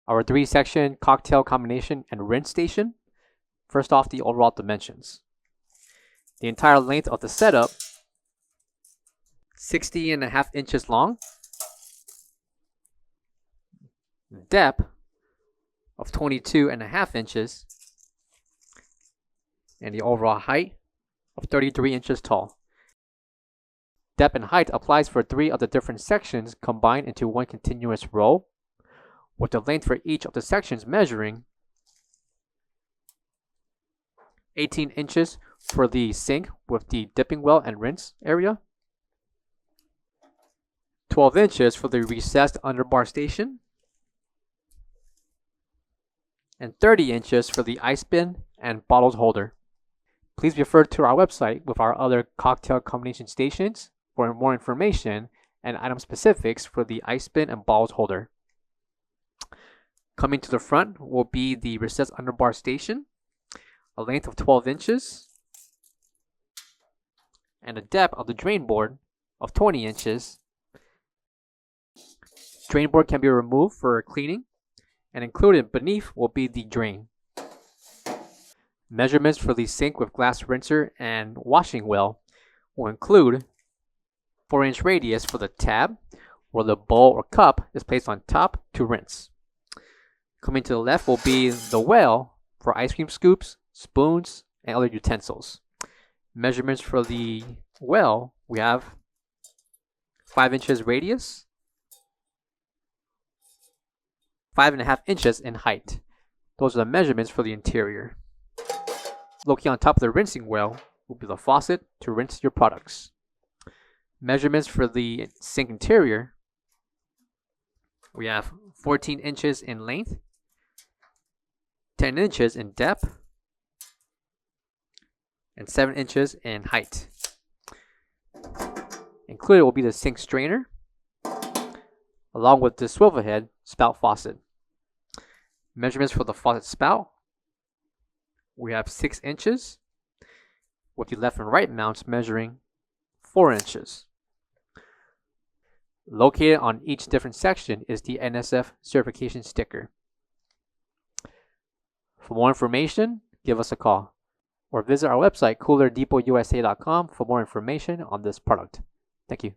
our 3-section cocktail combination and rinse station. First off, the overall dimensions. The entire length of the setup, 60.5 inches long. Depth of 22.5 inches. And the overall height of 33 inches tall. Depth and height applies for 3 of the different sections combined into one continuous row, with the length for each of the sections measuring 18 inches for the sink with the dipping well and rinse area, 12 inches for the recessed underbar station, and 30 inches for the ice bin and bottles holder. Please refer to our website with our other cocktail combination stations for more information and item specifics for the ice bin and bottles holder. Coming to the front will be the recessed underbar station, a length of 12 inches, and a depth of the drain board of 20 inches. Drain board can be removed for cleaning, and included beneath will be the drain. Measurements for the sink with glass rinser and washing well will include 4-inch radius for the tab, where the bowl or cup is placed on top to rinse. Coming to the left will be the well for ice cream scoops, spoons, and other utensils. Measurements for the well, we have 5 inches radius, 5.5 inches in height. Those are the measurements for the interior. Located on top of the rinsing well will be the faucet to rinse your products. Measurements for the sink interior, we have 14 inches in length, 10 inches in depth, and 7 inches in height. Included will be the sink strainer, along with the swivel head spout faucet. Measurements for the faucet spout, we have 6 inches, with the left and right mounts measuring 4 inches. Located on each different section is the NSF certification sticker. For more information, give us a call or visit our website coolerdepotUSA.com for more information on this product. Thank you.